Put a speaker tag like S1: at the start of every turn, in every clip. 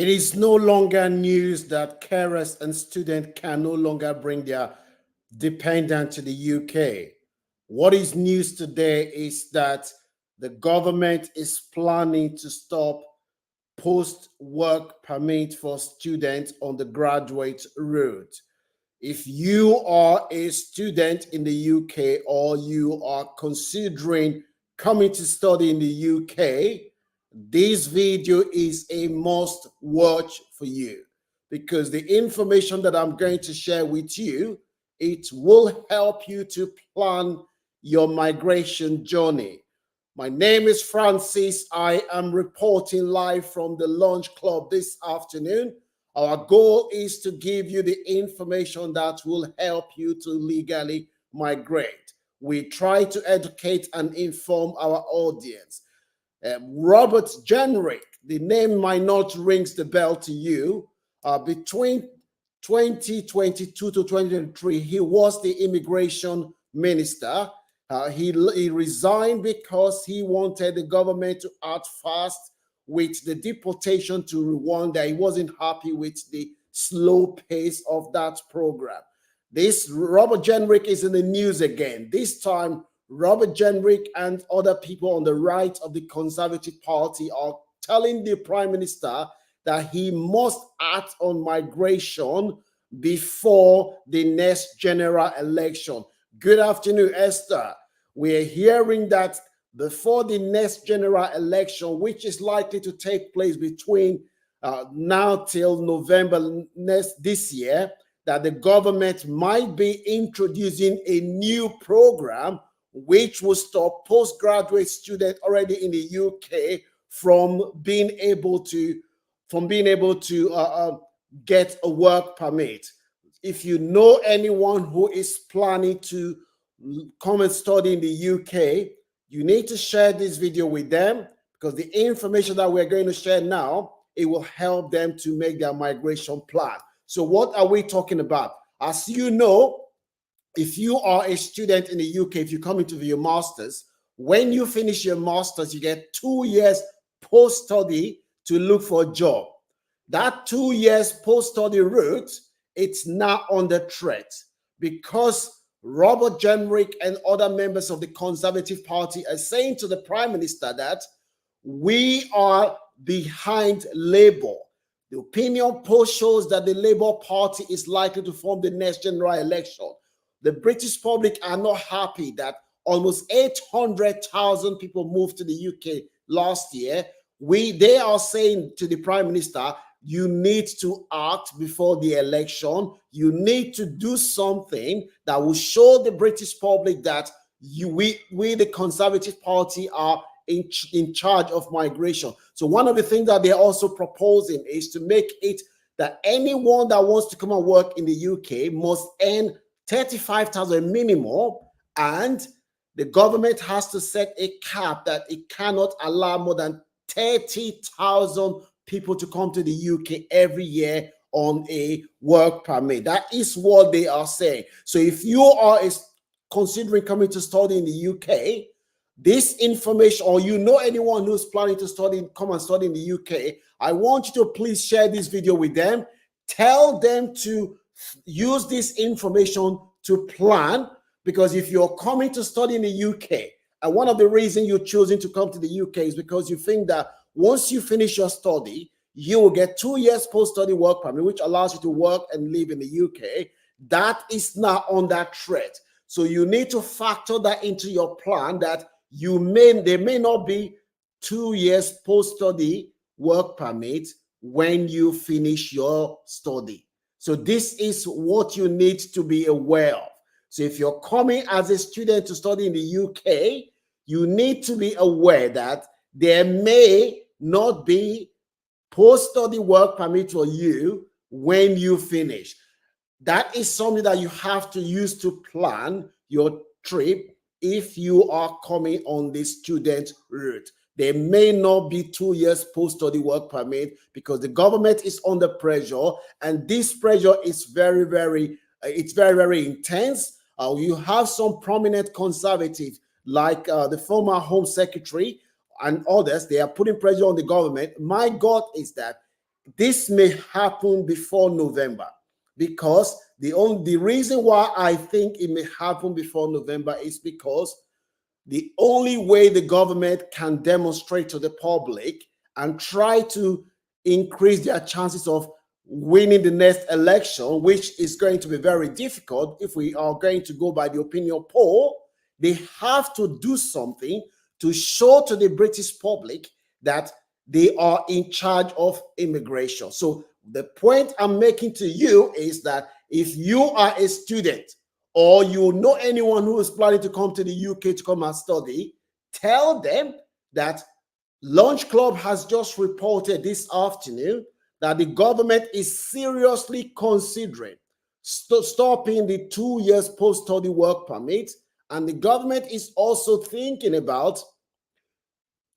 S1: It is no longer news that carers and students can no longer bring their dependent to the UK. What is news today is that the government is planning to stop post work permit for students on the graduate route. If you are a student in the UK or you are considering coming to study in the UK, this video is a must watch for you because the information that I'm going to share with you, it will help you to plan your migration journey. My name is Francis. I am reporting live from the Lunch Club this afternoon. Our goal is to give you the information that will help you to legally migrate. We try to educate and inform our audience. Robert Jenrick, the name might not rings the bell to you. Between 2022 to 2023, he was the immigration minister. He resigned because he wanted the government to act fast with the deportation to Rwanda. He wasn't happy with the slow pace of that program. This Robert Jenrick is in the news again. This time, Robert Jenrick and other people on the right of the Conservative Party are telling the Prime Minister that he must act on migration before the next general election. Good afternoon, Esther. We're hearing that before the next general election, which is likely to take place between now till November this year, that the government might be introducing a new program which will stop postgraduate students already in the UK from being able to get a work permit. If you know anyone who is planning to come and study in the UK, you need to share this video with them because the information that we're going to share now, it will help them to make their migration plan. So what are we talking about? As you know, if you are a student in the UK, if you come into your master's, when you finish your master's, you get 2 years post-study to look for a job. That 2 years post-study route, it's now under threat because Robert Jenrick and other members of the Conservative Party are saying to the Prime Minister that we are behind Labour. The opinion poll shows that the Labour Party is likely to form the next general election. The British public are not happy that almost 800,000 people moved to the UK last year. They are saying to the Prime Minister, you need to act before the election. You need to do something that will show the British public that we the Conservative Party, are in charge of migration. So one of the things that they're also proposing is to make it that anyone that wants to come and work in the UK must earn 35,000 minimum, and the government has to set a cap that it cannot allow more than 30,000 people to come to the UK every year on a work permit. That is what they are saying. So if you are considering coming to study in the UK, this information, or you know anyone who's planning to come and study in the UK, I want you to please share this video with them. Tell them to use this information to plan, because if you're coming to study in the UK, and one of the reasons you're choosing to come to the UK is because you think that once you finish your study, you will get 2 years post-study work permit, which allows you to work and live in the UK. That is now under threat. So you need to factor that into your plan, that there may not be 2 years post-study work permit when you finish your study. So this is what you need to be aware of. So if you're coming as a student to study in the UK, you need to be aware that there may not be post-study work permit for you when you finish. That is something that you have to use to plan your trip if you are coming on the student route. There may not be 2 years post-study work permit because the government is under pressure, and this pressure is very, very intense. You have some prominent conservatives like the former Home Secretary and others. They are putting pressure on the government. My God is that this may happen before November, because the reason why I think it may happen before November is because the only way the government can demonstrate to the public and try to increase their chances of winning the next election, which is going to be very difficult if we are going to go by the opinion poll, they have to do something to show to the British public that they are in charge of immigration. So the point I'm making to you is that if you are a student or you know anyone who is planning to come to the UK to come and study, tell them that Launch Club has just reported this afternoon that the government is seriously considering stopping the 2 years post-study work permit, and the government is also thinking about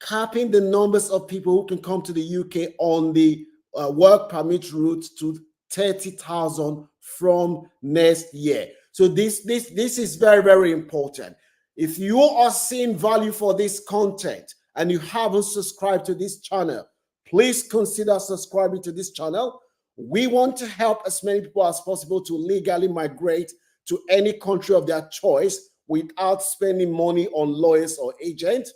S1: capping the numbers of people who can come to the UK on the work permit route to 30,000 from next year. So this is very, very important. If you are seeing value for this content and you haven't subscribed to this channel, please consider subscribing to this channel. We want to help as many people as possible to legally migrate to any country of their choice without spending money on lawyers or agents.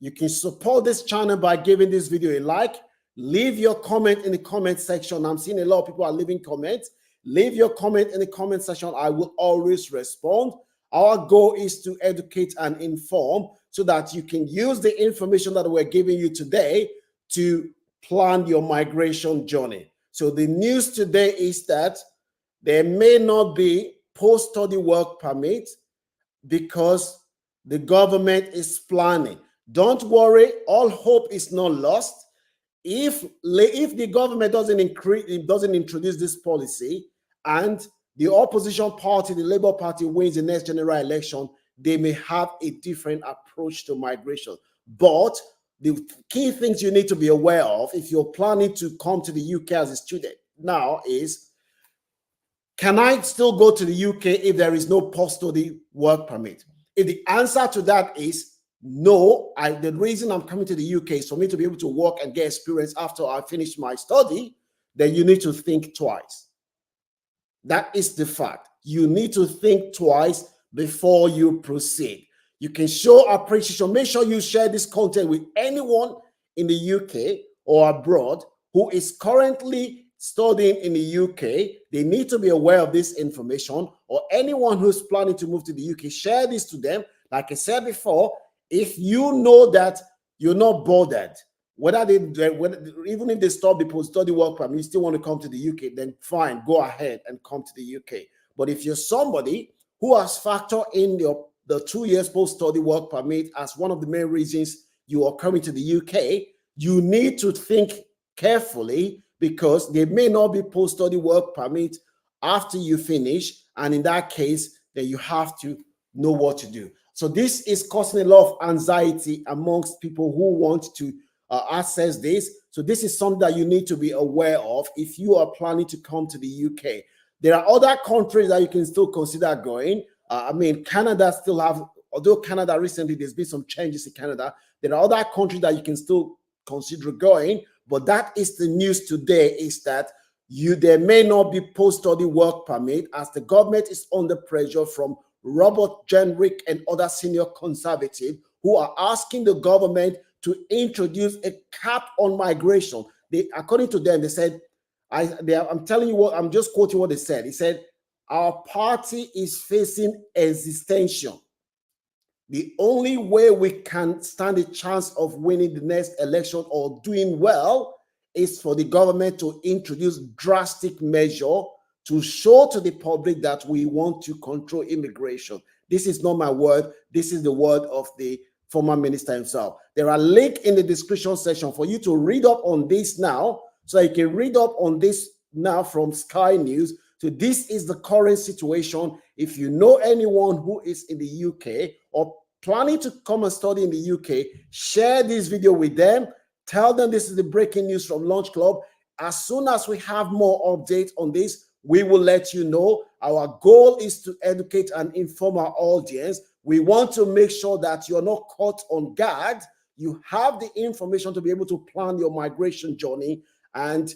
S1: You can support this channel by giving this video a like. Leave your comment in the comment section. I'm seeing a lot of people are leaving comments. Leave your comment in the comment section. I will always respond. Our goal is to educate and inform so that you can use the information that we're giving you today to plan your migration journey. So the news today is that there may not be post-study work permit because the government is planning. Don't worry, all hope is not lost. If the government doesn't introduce this policy and the opposition party, the Labour Party, wins the next general election, they may have a different approach to migration. But the key things you need to be aware of if you're planning to come to the UK as a student now is, can I still go to the UK if there is no post-study work permit? If the answer to that is no, the reason I'm coming to the UK is for me to be able to work and get experience after I finish my study, then you need to think twice. That is the fact. You need to think twice before you proceed. You can show appreciation. Make sure you share this content with anyone in the UK or abroad who is currently studying in the UK. They need to be aware of this information, or anyone who's planning to move to the UK, share this to them. Like I said before, if you know that you're not bothered, even if they stop the post-study work permit, you still want to come to the UK, then fine, go ahead and come to the UK. But if you're somebody who has factored in the 2 years post-study work permit as one of the main reasons you are coming to the UK, you need to think carefully, because there may not be post-study work permit after you finish, and in that case, then you have to know what to do. So this is causing a lot of anxiety amongst people who want to access this. So this is something that you need to be aware of if you are planning to come to the UK. There are other countries that you can still consider going. I mean, Canada still have, although Canada recently, there's been some changes in Canada. There are other countries that you can still consider going. But that is the news today, is that there may not be post-study work permit as the government is under pressure from Robert Jenrick and other senior conservatives who are asking the government to introduce a cap on migration. According to them, they said, I'm telling you what, I'm just quoting what they said. He said, our party is facing existential. The only way we can stand a chance of winning the next election or doing well is for the government to introduce drastic measure to show to the public that we want to control immigration. This is not my word. This is the word of the former minister himself. There are links in the description section for you to read up on this now. So you can read up on this now from Sky News. So this is the current situation. If you know anyone who is in the UK or planning to come and study in the UK, share this video with them. Tell them this is the breaking news from Launch Club. As soon as we have more updates on this, we will let you know. Our goal is to educate and inform our audience. We want to make sure that you're not caught on guard. You have the information to be able to plan your migration journey and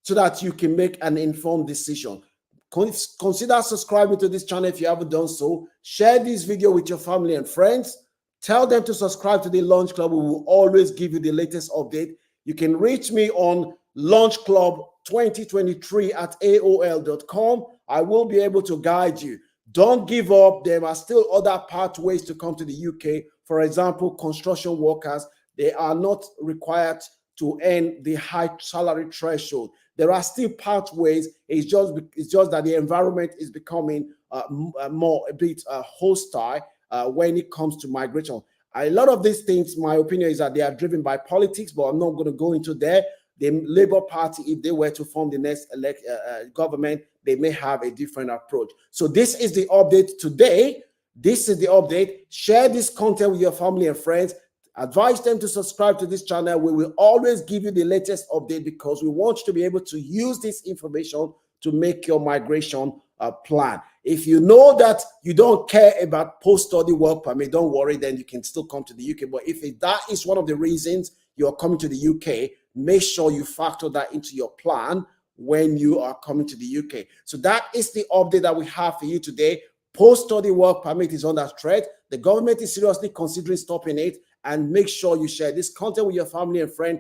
S1: so that you can make an informed decision. Consider subscribing to this channel if you haven't done so. Share this video with your family and friends. Tell them to subscribe to the Launch Club. We will always give you the latest update. You can reach me on Launch Club 2023 at AOL.com. I will be able to guide you. Don't give up. There are still other pathways to come to the UK. For example, construction workers, they are not required to earn the high salary threshold. There are still pathways. It's just that the environment is becoming a bit hostile when it comes to migration. A lot of these things, my opinion is that they are driven by politics, but I'm not going to go into there. The Labour Party, if they were to form the next government, they may have a different approach. So this is the update today. This is the update. Share this content with your family and friends. Advise them to subscribe to this channel. We will always give you the latest update because we want you to be able to use this information to make your migration plan. If you know that you don't care about post-study work permit, don't worry, then you can still come to the UK. But if that is one of the reasons you're coming to the UK, make sure you factor that into your plan when you are coming to the UK. So that is the update that we have for you today. Post-study work permit is under threat. The government is seriously considering stopping it. And make sure you share this content with your family and friend.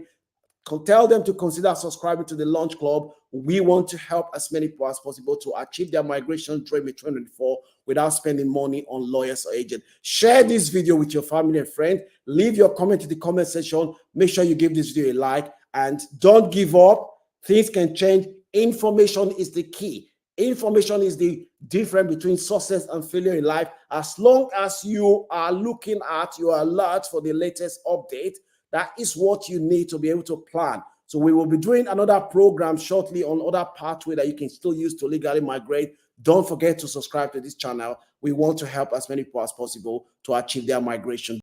S1: Tell them to consider subscribing to the Launch Club. We want to help as many people as possible to achieve their migration dream in 2024 without spending money on lawyers or agents. Share this video with your family and friends. Leave your comment in the comment section. Make sure you give this video a like and don't give up. Things can change. Information is the key. Information is the difference between success and failure in life. As long as you are looking at your alert for the latest update, that is what you need to be able to plan. So we will be doing another program shortly on other pathway that you can still use to legally migrate. Don't forget to subscribe to this channel. We want to help as many people as possible to achieve their migration.